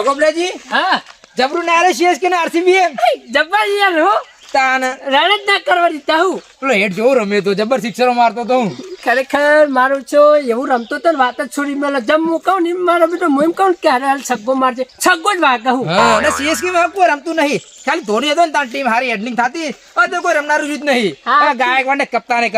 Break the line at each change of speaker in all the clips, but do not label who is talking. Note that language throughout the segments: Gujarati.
ગોબરાજી
હા
જબરું ના રે સીએસકે ને આરસીબી
જબ્બર યાર હો
તાન
રન જ ના કરવા દીધા હું
પેલો હેડ જેવો રમ્યો તો જબર સિક્સરો મારતો તો હું
ખરેખર મારું છો એવું રમતો તો વાત જ છોડી મેલે જમ હું કહું ને મારો બેટો હું કહું કે હાલ છગ્ગો મારજે છગ્ગો જ વાગે હું
હા અને સીએસકે માં કોઈ રમતું નહીં ખાલી ધોની હતો ને તાર ટીમ હારી હેડલિંગ થતી તો કોઈ રમનારું જ નહીં
હા.
ગાયકવાડ ને કપ્તાની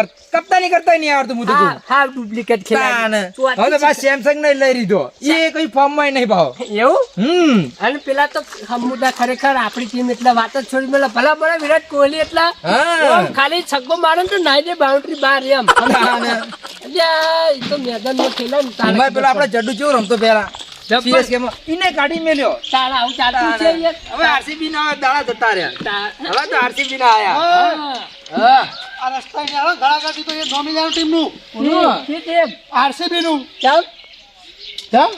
કરતા નહીં આવડતું હું તો
હા હા ડુપ્લિકેટ
તાન
ખેલાડી
હવે તો પાછ સેમસંગ ને લઈ લીધો એ કઈ ફોર્મ માં નહીં ભાવ
એવું અને પેલા તો હમુદા ખરેખર આપણી ટીમ એટલે વાત જ છોડી મેલે ભલા ભલા વિરાટ કોહલી એટલા
હા.
આમ ખાલી છગ્ગો મારે ને તો નાઈ દે બાઉન્ડ્રી બહાર એમ અલ્યા, ઈ તો મેદાનમાં ખેલાય ને તારે
એમાં પેલો આપણે જડ્ડુ કેવું રમતો પેલા
જબ્બર.
સીએસકે માં ઈને કાઢી મેલ્યો
તારા આવું ચાલતું છે યાર.
હવે આરસીબી ના દાડા જતા રહ્યા
તા-
હવે તો આરસીબી ના આયા
હા.
હા
આ રસ્તા ને આવો ઘડાઘડી તો એ નોમિનેશન ટીમનું
ઠીક એમ.
આરસીબી નું
ચાલ.
કેમ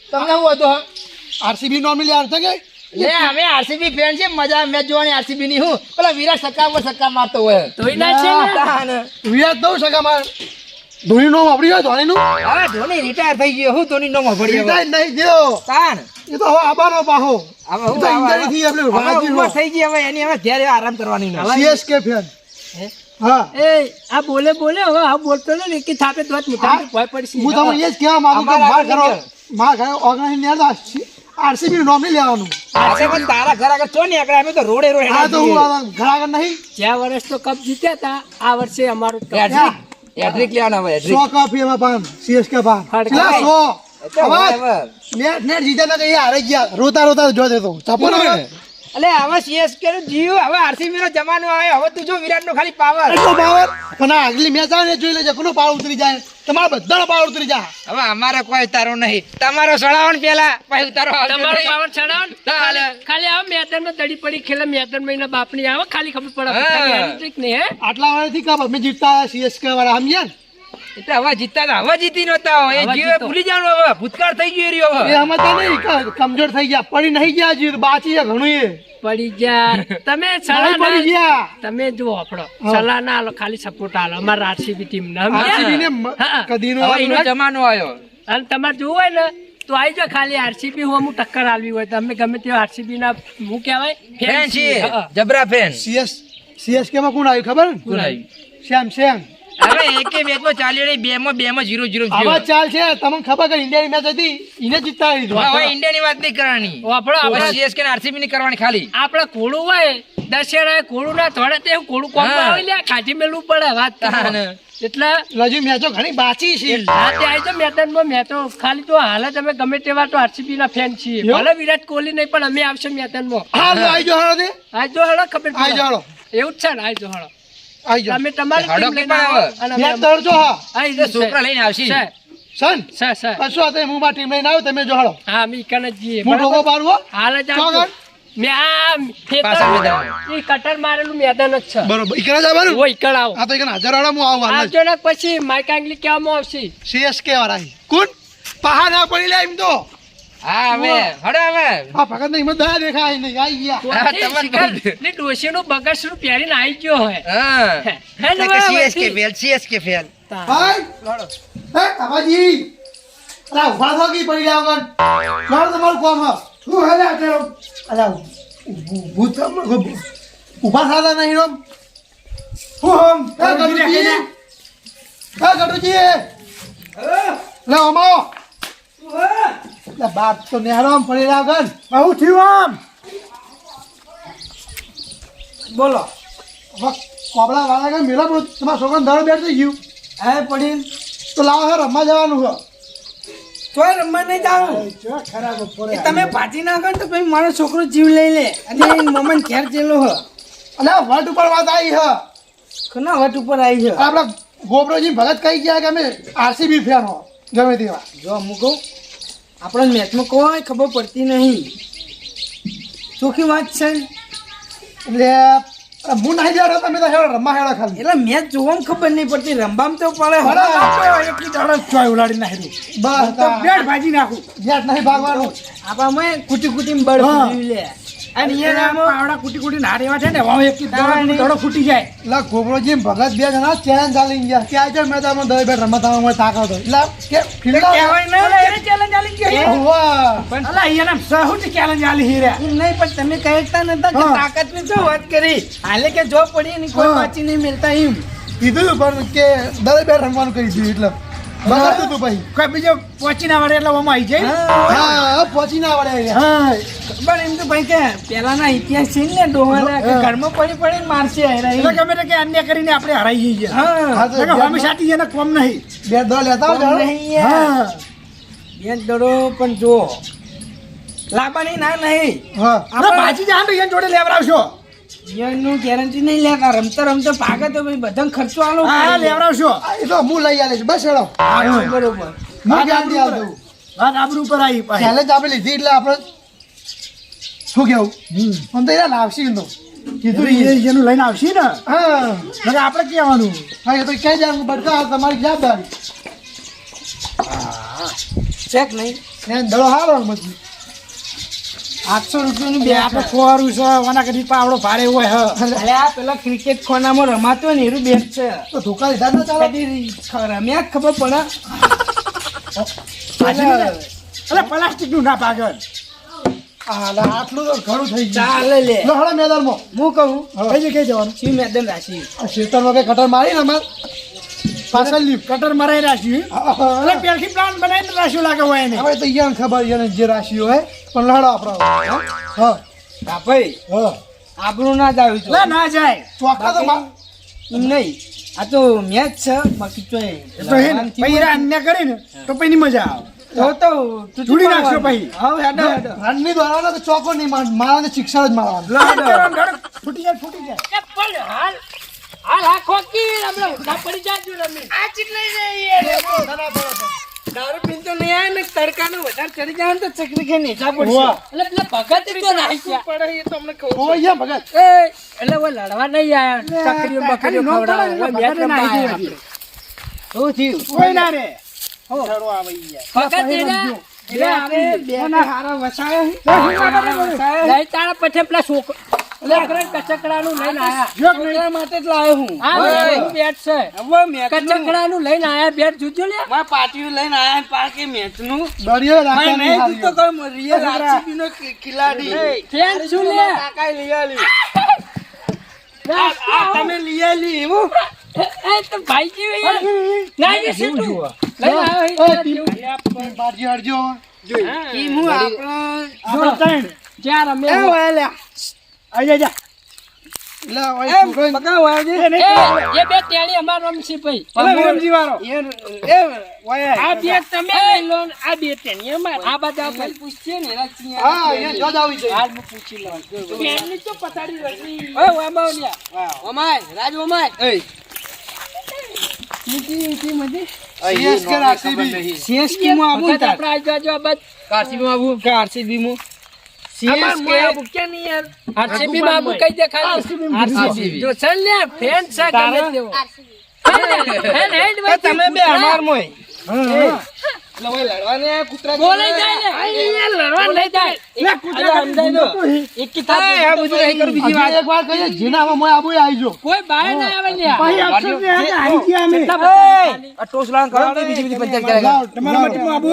તમને શું હતું હા
આરસીબી નોમિનેશન આવશે કે
લે અમે આરસીબી ફેન છે મજા મેચ જોવાની આરસીબી ની હું પેલા વિરાટ સક્કા મારતો હોય
ધોઈ નાખશે ને.
તાન.
વિરાટ દઉં છે કે મારે ધોની નો વાપરી હોય ધોની નું
હવે ધોની રિટાયર થઈ ગયો હું ધોની નો મફળી
વિરાટ નહીં ગયો
તાન
એ તો હવે આબાનો પાહો
હવે
એ તો injury થી આપણે
હવે
વાજી
ઉંમર
નો.
થઈ ગઈ હવે એની હવે ઘેર આરામ કરવાની ને
CSK ફેન
હે?
હા
એ આ બોલે હવે આ બોલતો ને કે થાપે તો મોટા ભય પડશે
હું તમને એ જ કહેવા માંગુ કે
અમારા
માર ઘરે ઓર્ગેનાઇઝ આરસીબી નોમિનેશન લેવાનું
આજે પણ તારા ઘર આગળ ચો નીકળે અમે તો રોડે રોડે
આ તો હું ઘડાઘડ નહીં
જ્યાં વર્ષ તો કપ જીત્યા હતા આ વર્ષે અમારું કપ.
હેટ્રિક લેવાના હવે હેટ્રિક
100 કપ એમાં પાન CSK પાન
ફડકા.
કેટલા 100
એટલે હવે
નેટ નેટ જીત્યા ના કઈ હારે ગયા રોતા જો દેતો ચપલ
એટલે હવે સીએસકે નું જીવ હવે આરસીબી નો જમાનો આવ્યો હવે તું જો વિરાટ નો ખાલી પાવર
એટલો પાવર પણ આ આગલી મેચ આવે ને જોઈ લેજે કોનો પાવર ઉતરી જાય તમારા બધાનો પાવર ઉતરી જાય
હવે અમારે કોઈ તારો નહીં તમારો સડાવો ને પેલા પછી ઉતારો આવજો
તમારો
નહીં.
પાવર ચડાવો ને.
ચાલે.
ખાલી આવો મેદાનમાં દડી પડી ખેલે મેદાન માં એના બાપની આવે ખાલી ખબર પડે
હા.
ખાલી એની ટ્રીક નહીં હે
આટલા વર્ષથી કપ અમે જીતતા CSK વાળા સમજ્યા ને
એટલે હવે જીતતા હતા હવે જીતી નતા હોય એ
હવે
જીવે
જીતો.
ભૂલી જવાનું હવે ભૂતકાળ થઈ ગયો રહ્યો
એ
હવે
સમજતા નહીં કમજોર થઈ ગયા પડી નહીં ગયા જીત બાચી છે ઘણું એ
પડી ગયા તમે
નહીં
સલાહ
પડી
ના-
ગયા
તમે જુઓ આપણો
હા.
સલાહ ના આલો ખાલી સપોર્ટ આલો અમારા આરસીબી ટીમ ને
આરસીબી ને
હા.
કદી નો
હવે એનો જમાનો આવ્યો
અને તમારે જોવું હોય ને તો આવી જાઓ ખાલી આરસીબી હું અમુક ટક્કર આલવી હોય તમે ગમે તે આરસીબી ના હું કહેવાય
ફેન છીએ
હા.
જબરા ફેન
CSK માં કોણ આવ્યું ખબર
કોણ આવ્યું?
સેમ
હવે એકે મેચમાં ચાલ્યો નહીં બે માં 0-0
આવા ચાલ છે તમને ખબર કે ઇન્ડિયાની મેચ હતી એને જીતતા
હવે ઇન્ડિયાની વાત નહીં કરવાની
આપણે
સીએસકે ને આરસીબી ની કરવાની ખાલી
આપડે ઘોડું હોય દશેરા ઘોડું ના થોડે તે ઘોડું કોમ
હા.
આવે લે કાઢી મેલવું પડે વાત કરો.
તાને.
એટલે
હજુ મેચો ઘણી બાચી છે
રાતે આવી જાઓ મેદાનમાં મેં તો ખાલી તો હાલ જ અમે ગમે તેવા તો આરસીબી ના ફેન છીએ
એવું?
ભલે વિરાટ કોહલી નહીં પણ અમે આવશે મેદાનમાં
હા લો આવી જાઓ હળો
આજ જો હળો ખબર
આઈ
પડે.
જાઓ.
એવું જ છે ને આજ જો હળો
આવી જાઓ
તમે તમારી
હળો
ટીમ લઈને
કે પણ
આવો
આવે?
અને અમે
મેચ દોડજો હા
આઈ
તો
જશે.
છોકરા લઈને આવશે
છે,
સન
છે.
કશું હતા હું મારી ટીમ લઈને આવ્યો તમે જો હળો
હા અમે ઈકન જ જઈએ
હું ઢોકો
બરાબર?
પાડું હો
હાલ જ આવજો.
ચોગન?
મેં આ
પાછા
ખેતર
મેદાન.
ઈ કટર મારેલું મેદાન જ છે
બરોબર ઈકરા જવાનું
ઓ ઈકણ આવો
આ તો ઈકરા હાજર વાળા હું આવું હાલ
આવજો ને પછી માઇક આંગલી કહેવામાં આવશે
CSK વાળા અહીં. કોણ પહા ના પડી લે એમ તો
હા હવે હડો હવે
આ ભગત ને હિંમત દયા દેખાય નહીં આવી ગયા
ત્યાંથી
તમારે
શિખર
કહું.
ને ડોશીનું બગસરું પહેરીને આવી ગયો હોય
હા
હે ને
સીએસકે ફેલ સીએસકે ફેલ
ભાઈ હે કાકાજી અલા ઉભા થો કી પડી જાવ કન માર તમારું કામ હ શું હેલે આટલો અલા ભૂત ઉભા થાતા નહીં રોમ હું હમ હે ગટુજી લે ઓમો લે બાપ તો નેહરામ પડી જાવ કન આવું થયું આમ બોલો કોબળા વાળા કે મેલા પણ તમારા છોકરાને દળ બેઠ થઈ ગયું હે પડી તો લાવો હે રમવા જવાનું છે
તોય રમવા નહીં જાવ
ખરાબ
એ તમે ભાજી નાખો ને તો પછી મારો છોકરો જીવ લઈ લે અને મમન ઘેર જેલો હ
અને વટ ઉપર વાત આવી છે
કોના વટ ઉપર આવી છે
આપણા ગોબરોજી ભગત કહી ગયા કે અમે આરસીબી ફેન હો ગમે તેવા
જો અમુક કહું આપણા મેચમાં કોઈ ખબર પડતી નહીં ચોખ્ખી વાત છે ને.
એટલે હું નહીં જાડો તમે તો હેડો રમવા હેડો ખાલી
એટલે મેચ જોવામાં ખબર નહીં પડતી રમવામાં તો પડે એટલી દાડો ચોય ઉલાડી નાખી
બસ
તો બેટ ભાજી નાખું
બેટ નહીં ભાગવાનું
આપણામાં કુટી કુટીમાં બળ
હા.
ફૂટી લે અને એના પાવડા કુટી કુટી ના રેવા છે ને વાવ એક દડો ફૂટી જાય.
એટલે ગોબરોજી ભગત બે જણા ચેલેન્જ ચાલી ગયા કે આજે મેદાનમાં દઈ બેઠ રમતા મને તાકાત હોય એટલે કે ફિલ્ડા
કહેવાય ને એને ચેલેન્જ આલી ગયો.
વાહ
પણ અલા એના સહુ ચેલેન્જ આલી હીરા. નહીં પણ તમે કહેતા નતા કે તાકાતની શું વાત કરી. હાલે કે જો પડી ની કોઈ પાછી નહીં મિલતા એમ.
કીધું પણ કે દઈ બેઠ રમવાનું કરી દીધું એટલે બગાડતું તું ભાઈ
કોઈ બીજો પહોંચી ના વડે એટલે ઓમાં આવી જાય.
હા પહોંચી ના વળે
હા પણ એમ તો ભાઈ કે પેલાના ઇતિહાસ છે ને ડોહાના કે ઘરમાં પડી પડીને મારશે હેરા. એટલે ગમે તે કે અન્ય કરીને આપણે હરાઈ જઈએ. હા તો હોમી સાટી એને કોમ નહીં.
બે દળ લેતા આવો
નહીં. હા બે દડો પણ જો લાવવાની ના નહીં.
હા
આપણે ભાજી જાણ તો એને જોડે લેવડાવશો. યનનું ગેરંટી નહીં લેતા. રમતા રમતા ભાગે તો ભાઈ બધાને ખર્ચો આલો. હા લેવડાવશો.
એ તો હું લઈ આવીશ બસ હેડો
બરોબર.
હું ગાડી આલ દઉં
વાત આબરૂ પર આવી પાછી.
ચેલેન્જ આપી લીધી એટલે આપણે શું કેવું પણ તો એને આવશે તો કીધું
એનું લઈને આવશે ને.
હા
આપણે કહેવાનું.
હા એ તો કઈ જાય બડકા તમારી જવાબદારી
ચેક નહીં
એને દડો હારો મજી
800 રૂપિયાનું બે આપણે ખોરું છે. ઓના કદી પાવડો ભારે હોય હ. અરે આ પેલા ક્રિકેટ ખોનામાં રમાતો ને એનું બેટ છે.
તો ધોકા લીધા ના ચાલે
કદી રમ્યા ખબર પડે. અરે પ્લાસ્ટિક નું ના પાગળ.
આટલું તો ઘણું થઈ ગયું
ચાલે લે.
લો હળો મેદાનમાં
હું કહું
કઈ જગ્યાએ જવાનું
શી મેદાન રાશી.
આ ખેતરમાં કઈ કટર મારી ને અમાર પાછળ લીપ
કટર મરાઈ રાખ્યું. એટલે પેલથી પ્લાન બનાવીને રાખ્યું લાગે હોય એને.
હવે તો યાર ખબર એને જે રાશિઓ હે પણ લડો આપણો હા
હા ભાઈ
હા
આપણું ના જ આવ્યું છે. ના જાય
ચોક્કસ તો
એમ નહીં. આ તો મેચ છે બાકી તો અન્ય કરી ને તો પછી મજા આવે. તો છોડી નાખશો પછી. હા હેડો હેડો
રણની દ્વારાનો તો ચોકો નહીં મારા શિક્ષા જ મારવાનું
ફૂટી જાય ફૂટી જાય.
હાલ હાલ આ ખોકી આપણે ઊંધા પડી જાજો રમી.
આ ચીટલે જઈએ. દારૂ પીને તો નહીં આવે ને તડકાનો વધારે ચડી જાય ને તો ચકરી ખાઈ નીચા પડશે.
એટલે પેલા ભગત તો નાખ્યા.
પડે એ તો અમને ખબર.
ઓ યા ભગત
એ એટલે ઓય લડવા નહીં આયા. ચકરીઓ બકરીઓ ખવડાવે. ઓય મેચ રમવા આયા આપણે.
શું થયું? કોઈ ના રે. ચડો આવે યાર.
ભગત એના
એટલે આપણે બેના હારા વસાયો.
લઈ તારા પછી પેલા છોકરો કચકડાનું લઈને આયા.
છોકરા માટે જ લાવ્યો હું.
હા હું બેટ છે.
હવે મેચ
કચકડાનું લઈને આયા બેટ જોજો લે.
માં પાટીયું લઈને આયા પાકે મેચ નું.
દરિયો
ભાઈ
રાખવાની
નહીં
હારી
તું તો કોઈ રિયલ આરસીબી નો ખેલાડી.
ફેન શું લે?
કાકાએ લઈ આલી. આ તમે લઈ આલી એવું?
એ તો ભાઈ જેવી યાર. ના એ શું તું? લઈને આવ્યો
બાજી હડજો
ઈ હું આપણો ત્રણ
ચાર અમે
એ વાલ્યા આઈ જા
એટલે ઓય
એ બગા વાજે
એ બે તેણી અમાર રમશી ભાઈ.
અલે વિરમજી વાળો એ વાય
આ બે તમે લઈ લો ને આ બે તેણી અમાર. આ બધા ભાઈ
પૂછીએ ને રાચી
હા એ જોદ આવી જાય
હાલ હું પૂછી લઉં. પેનની તો પતાડી રહી. ઓય વામાવલિયા.
ઓમાય રાજ ઓમાય એ
નીતિ મજે.
સીએસકે આરસીબી
સીએસકે માં આવું
વખત આપણે આજ બાજુ આ બાદ
આરસીબી માં આવું કે આરસીબી માં
સીએસકે
કે નહીં યાર
આરસીબી માં આવું કઈ દે ખાલી.
આરસીબી
જો ચાલ ને ફેન છે ગમે તેવો. ફેન હેડ
તો તમે બે અમાર મોય એટલે ઓય લડવાને કૂતરા
બોલાઈ જાય ને. અહીંયા લડવા લઈ જાય.
લે કૂતરા સમજાઈ દો એક કી થાય આ બધું નહીં કરું બીજી વાત
એક વાર કહીએ જેના હવે મોય આબુ આવી જો
કોઈ બહાર ના આવે લ્યા.
ભાઈ આપશે ને આવી ગયા અમે
આ ટોસલાન કરો તો બીજી બધી પંચાયત કરે
તમારા મટીમાં આબુ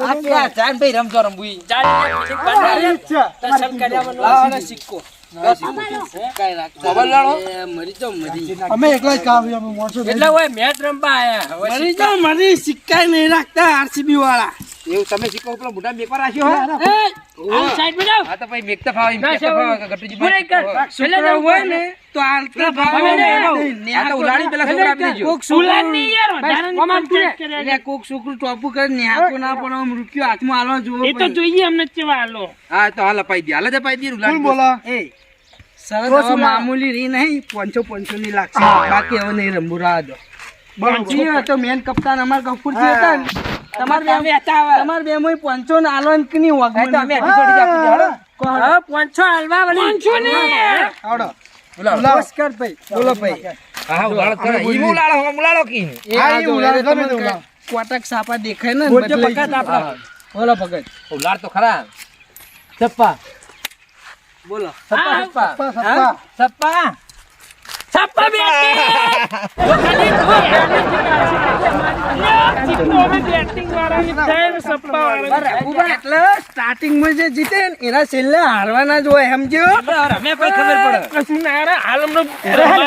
આ કે આ જાન ભાઈ રમજો રમવું
દર્શન કર્યા
લાવવાનો સિક્કો
અમે એકલા જ કામ અમે મોણસો
એટલે હોય મેચ રમવા આયા. હવે
મરી જાવ મરી સિક્કા નહીં રાખતા આરસીબી વાળા
એવું તમે સિક્કો પેલો મોટા મેકવા રાખ્યો હો
એ, આ સાઈડ માં જાઓ.
હા તો ભાઈ મેકતા ફાવે
ના,
મેકતા ફાવે ગટુજી
પૂરી કર.
છોકરા હોય ને તો આલતા ભાવે ને
આ તો ઉલાડી પેલા છોકરા આપી દેજો
કોક
સુલાન નહીં યાર, વધારાની પંચાયત કરે.
એટલે કોક છોકરું ટોપુ કરે ન્યાકો ના પણ આમ રૂપિયો હાથમાં આલો જોવો
એ તો જોઈએ અમને કેવા હાલો.
હા તો હાલ અપાઈ દે હાલ જ અપાઈ દે
કોણ
ઉલાડી
બોલા
એ સરસ હવે મામૂલી રી નહીં 500 ની લાગશે બાકી હવે નહીં રમવું રાહ દો બરાબર તો મેન કપ્તાન અમાર કપૂર થી હતા ને તમાર બે મોય 500 ને આલો કે ની
હા તો અમે અઢી છોડી આપી દે હાલો
હા, 500 હાલવા વાળી. 500 ને.
આવડો
ઉલાડો
નમસ્કાર ભાઈ બોલો ભાઈ
હા ઉલાડો કરે ઈ ઉલાડો કી
હા, એ ઉલાડો ગમે તે ઉલાડો.
કોટક સાપા દેખાય ને
બોલજો
બદલાઈ
પકડ
ગયું.
આપણા.
બોલો ભગત
ઉલાડ તો ખરા
ચપ્પા બોલો
સપ્પા
સપ્પા
સપ્પા
છપ્પા બેટી જો ખાલી જો
એટલે સ્ટાર્ટિંગમાં જે જીતે ને એના છેલ્લે હારવાના જ હોય સમજો
રમે પછી ખબર પડે
કશું ના રે હાલ હમણાં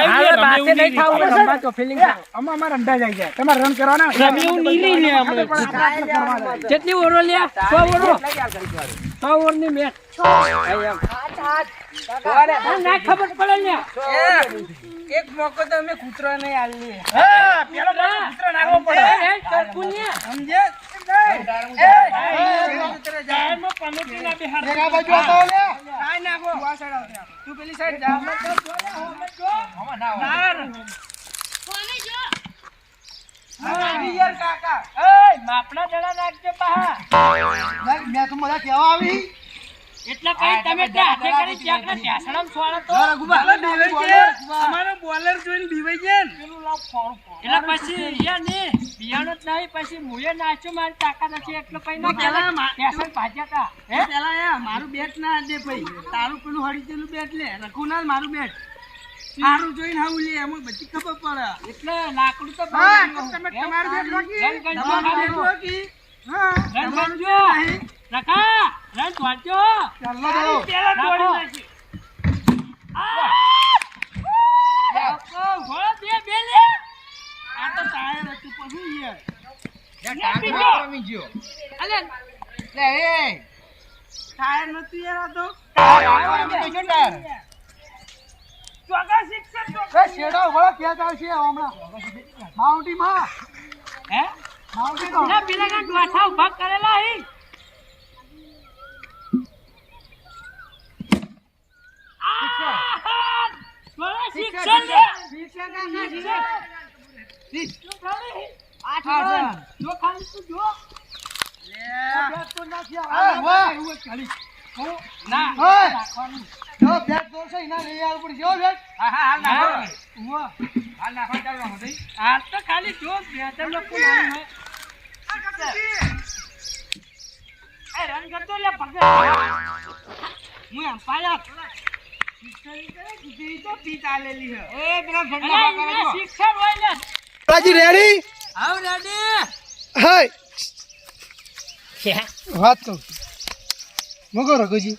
હાલ બાતે નહીં થાવું રમવા તો ફીલિંગ
અમાર અંડા જાય છે તમારે રન કરવાના
રમ્યું નહીં લે હમણાં કેટલી ઓવરો લ્યા 100 ઓવરો 100 ઓવરની મેચ ના ખબર પડે લ્યા
એક મોકો તો અમે કૂતરા નહીં આલી
પેલો કૂતરો નાખવો પડે
સમજે
એક આ બાજુ આવો લે
તું પેલી સાઈડ જા યાર કાકા
માપના જણા નાખજો પાહા
મેં તો મને કહેવા આવી
એટલે કઈ તમે ત્યાં હાથે કરી ચેક ને ઢેસણમ છોડો તો
અમારો બોલર જોઈને બીવાઈ ગયા ને
એટલે પછી યા ને બિયાણો જ નહીં પછી મુએ નાચ્યો મારી તાકાત નથી એટલે કઈ ના
પેલા
ઢેસણ ભાજ્યા તા
પેલા યાર મારું બેટ ના દે ભાઈ તારું પેલું હળીચેલું બેટ લે રખું ના મારું બેટ સારું જોઈને હાવું લે એમાં બધી ખબર પડે
એટલે લાકડું તો
તમે તમારું બેટ રોકી તમારું બેટ રોકી
રણગંજો રકા રન છોડજો
ચાલો ચાલો
પેલા દોડી નાખી બે લે
આ તો ટાયર હતું પછી યાર
રમી ગયો
અલે
ટાયર નતું યાર આ તો
ચોગા શિક્ષક
એ શેડો વળા ક્યાં જાવ છે હમણાં માઉન્ટી માં
હે
માઉન્ટી
ના પેલા ના ગોઠા ઉભા કરેલા હી શિક્ષણ લે જો ખાલી તું જો ના રાખવાનું
જો બેટ દોર છે ઇના લઈ આવ પડી જો બેટ
હાલ નાખો
ઉવા
હાલ નાખો ચાલો મોટી
આ તો ખાલી જો બેટર લોકો લાવી હોય એ રન કરતો લે પગે હું એમ પાયા
તો પીત આલેલી હે
એ પેલા
અરે એને શિક્ષણ હોય ને
રાજી રેડી
આવ રેડી
હાય વાત તો મગો રઘુજી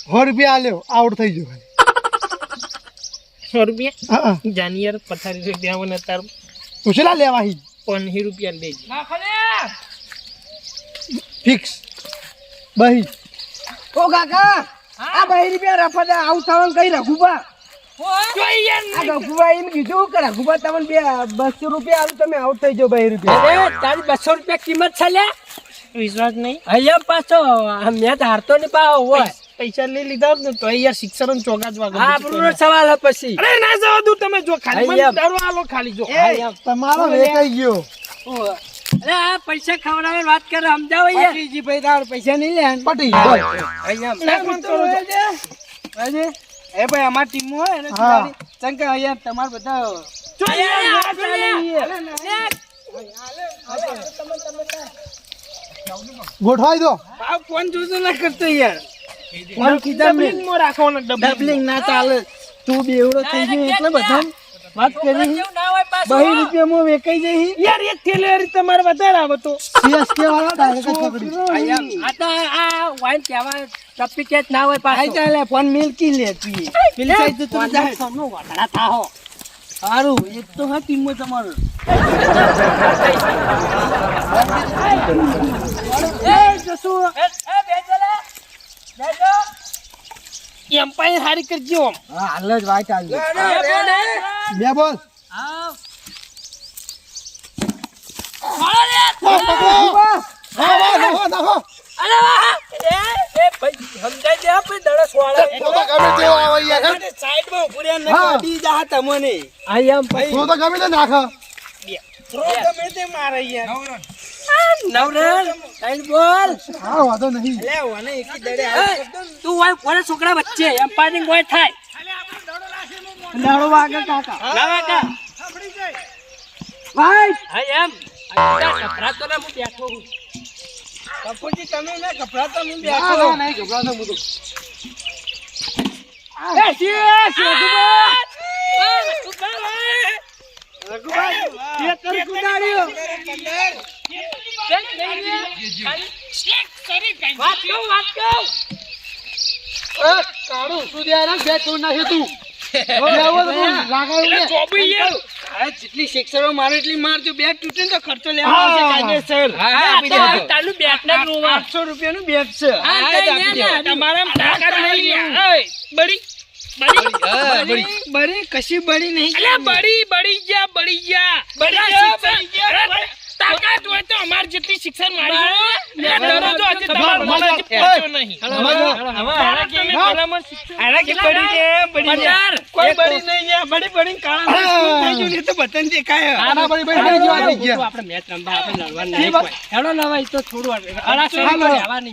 100 રૂપિયા આલ્યો આઉટ થઈ ગયો
100 રૂપિયા
હા
જાનિયર 45 રૂપિયા મને તાર
ઉછલા લેવાહી
50 રૂપિયા લેજે
નાખો લે
ફિક્સ બહી
ઓ કાકા આ 2 રૂપિયા રફા દે આઉટ થવાનું કઈ રઘુબા
જોઈએ
આ રઘુબા એમ કીધું કે રઘુબા તમને 200 રૂપિયા આલું તમે આઉટ થઈ જાઓ 2 રૂપિયા
અરે તારી 200 રૂપિયા કિંમત છે લે
વિશ્વાસ નહીં
અહીંયા પાછો મેચ હારતો નહીં પાહો હોય
પૈસા લઈ લીધા હોત ને તો યાર શિક્ષણ ચોગા જ વાગો
આ આપણો સવાલ હે પછી
અરે ના જવા દઉં તમે જો ખાલી મને
અહીંયા.
દારૂ આલો ખાલી જો
તમારો વેચાઈ ગયો
અરે આ પૈસા ખવડાવે વાત કરે સમજાવો યાર
જી ભાઈ તાર પૈસા નહીં લે
પટી ગયો
ના મત કરો
અજે એ ભાઈ અમાર ટીમ હોય એને
હા.
ચંકા અહીંયા તમાર બધા
ગોઠવાઈ દો
આ ફોન જોજો ના કરતો યાર
મને કીધા ડબલિંગ માં રાખવાનો
ડબલિંગ ના ચાલે તું બેવડો થઈ ગયો એટલે બધા વાત કરી
ના હોય પાછો
2 રૂપિયામાં વેચાઈ જઈ
યાર એક થેલી તમારે વધારે આવે તો
સીએસકે વાળા ડાયરેક્ટ જ પકડી
આ તો આ વાઈન કેવા ટપી કેચ ના હોય
આઈ
પાછો
ચાલે ફોન મિલકી લે તું પેલી સાઈડ તો તું જાય
સોનો વઢડા થાહો
સારું એક તો હા ટીમમાં તમારું
એ જસુ એ બેજલે બેજો
એમ્પાયર હારી કરજો
હા હાલ જ વાઈટ આવી
એ બોલે
બે બોલ
આવ મારો લે
નાખો નાખો
અરે વાહ એ ભાઈ સમજાઈ દે આપણે દડસ વાળા
તો ગમે તે આવે યાર
સાઈડ માં ઉભું રહ્યા ને
હા.
કાઢી જા તમને
આઈ એમ
તો ગમે તે નાખ
થ્રો ગમે તે મારે યાર
નવરન સાઈડ બોલ
હા વાંધો નહીં
લે ઓને એકી દડે
એ, તું હોય કોને છોકરા વચ્ચે એમ્પાયરિંગ હોય થાય
દાડો વાગે કાકા
લાવા કા
ભાઈ
હા એમ આ કપરા તો ને હું બેઠો હું
કપૂરજી તમે ના કપડા તો હું
હા
બેઠો
નહીં ગભરાતો હું તો
જેટલી શિક્ષરો મારે એટલી મારજો. બેટ તૂટે ને તો ખર્ચો લેવાનો આવશે કાયદેસર.
તારું બેટ ના રોવા
800 રૂપિયાનું બેટ છે.
તમારા તાકાત નહીં લ્યા. ઓય, બળી
બળી કશી બળી નહીં.
અલ્યા બળી ગયા તાકાત હોય તો અમાર જેટલી શિક્ષણ મારી ડરો તો હજી તમારો મને હજી પહોંચ્યો નહીં.
કોઈ બળી નહીં યાર. બળી કાળા થઈ ગયું ને તો બતન દેખાય.
આપણે મેચ રમવા આપણે લડવાનું નહીં કોઈ. હેડો લવાય તો થોડું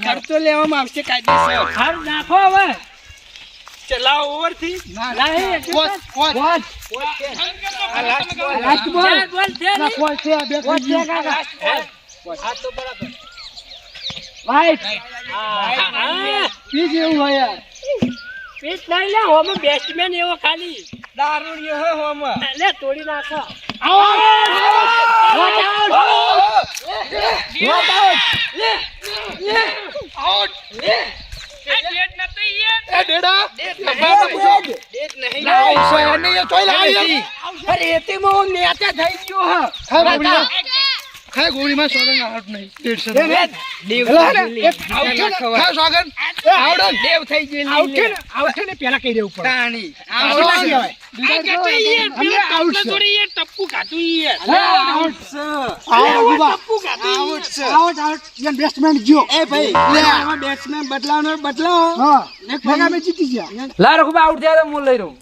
ખર્ચો લેવામાં આવશે કાયદેસર.
હાર નાખો હવે
ચલાવો ઓવરથી.
લાસ્ટ બોલ છે વાઈટ પીચ એવું હોય પીચ નહીં લે હોમે બેસ્ટમેન એવો ખાલી
દારૂડિયો હે હોમાં.
લે તોડી નાખો પેલા કઈ દેવું પડે
ટપ્પુ ખાતું
બેસ્ટમેન ગયો
બેટ્સમેન બદલાવો.
જીતી ગયા
લા રઘુબા આઉટ થયા તો હું લઈ રહું.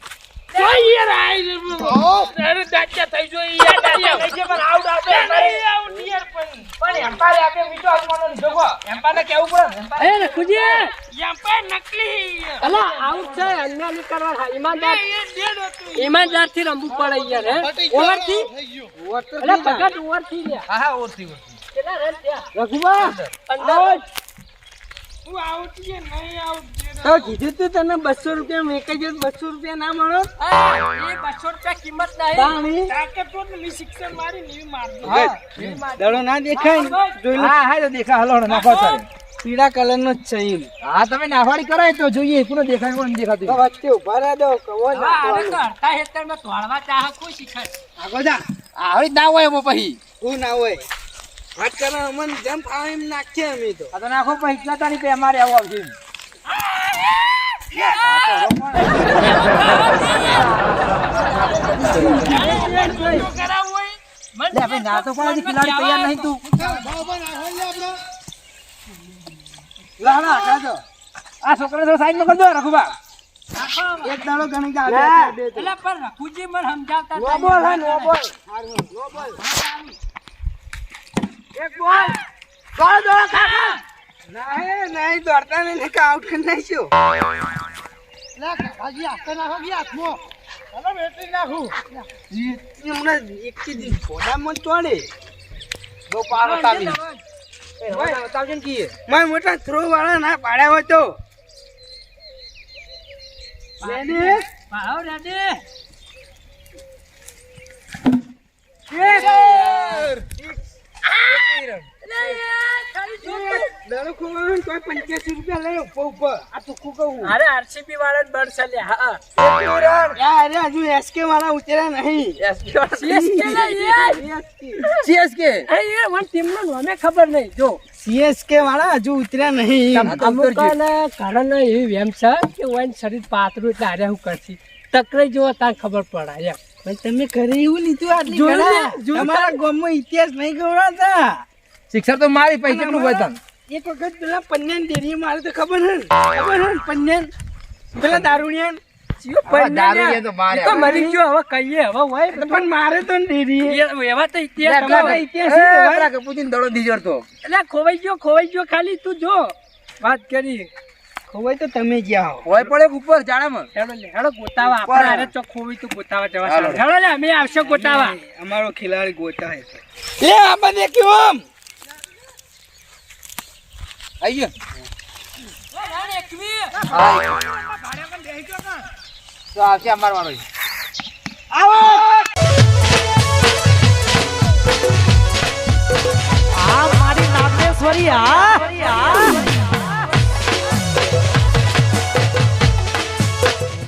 ઈમાનદાર થી રમવું પડે યાર ઓવરથી
હા ઓરથી
રઘુબા
તો કીધું તું તને 200 રૂપિયા મેં કઈ 200 રૂપિયા ના મળો.
200 રૂપિયા કિંમત નહીં
શિક્ષણ મારી નહીં મારજો.
દડો ના દેખાય જોઈ લો.
હા તો દેખા હલો નાખો ચાલે.
પીળા કલર નો જ છે એમ.
હા તમે નાખવાડી કરાય તો જોઈએ કોને દેખાય કોને દેખાતું.
વચ્ચે ઉભા રહે દો કવો
આગળ જા આવડી ના હોય એમાં પછી
હું ના હોય વાત કરો અમન જેમ ફાવે એમ નાખીએ અમે તો.
આ તો નાખો પછી જતા નહીં પછી અમારે આવું આવશે લે ભાઈ ના તો પણ હજી ખિલાડી તૈયાર નહીં તું. લા ના કાજો આ છોકરા તો સાઈડ માં કરી દો રઘુબા.
એક દાડો ગણી જા
રઘુજી મને સમજાવતા
નો બોલ હા નો બોલ. એક બોલ દોડો કાકા. નહીં દોડતા નહીં કે આઉટ કરી નાખ્યો. હમણાં એક થી ફોડામાં ચોડે
દો પાર તાવી એ હવે બતાવજો ને કીએ
મારા મોટા થ્રો વાળા ના પાડ્યા હોય તો દડો ખોવાનું તો 85 રૂપિયા લઈ ઉપર આ તો કહું.
અરે આરસીબી વાળા જ બળશે લે હા
યાર હજુ એસકે વાળા ઉતર્યા નહીં.
સીએસકે
ટીમનું નામે ખબર નહીં જો
સીએસકે વાળા હજુ ઉતર્યા નહીં.
અમુક કારણ એવી વેમ છે કે ઓન શરીર પાતળું એટલે આરે હું કરશી ટકરાઈ જો તાર ખબર પડે એમ
તમે ઘરે એવું લીધું આટલી ઘણા? તમારા ગામમાં ઇતિહાસ નહીં ગવડાવતા.
શિક્ષક તો મારી પૈસા કેટલું હોય તને
એક વખત પેલા પન્યાન ડેરી મારે તો ખબર હે પન્યાન પેલા દારૂડિયાન
દારૂ તો મારે
તો મરી ગયો હવે કહીએ હવે હોય
પણ મારે તો ડેરી
એવા તો ઇતિહાસ
કપૂચીને દડો દીજરતો
એટલે ખોવાઈ ગયો ખાલી તું જો વાત કરી
ખોવાય તો તમે ગયા હો.
હોય પડે ઉપર જાણામાં
હેડો ગોતાવા આપણે આરે ચોક ખોવી તું ગોતાવા જવા હેડો લે અમે આવશે ગોતાવા
અમારો ખિલાડી ગોતા હે લે આ બધે કેમ
આઈ ગયો તો આવશે અમાર વાળો
આ મારી નાગેશ્વરી હા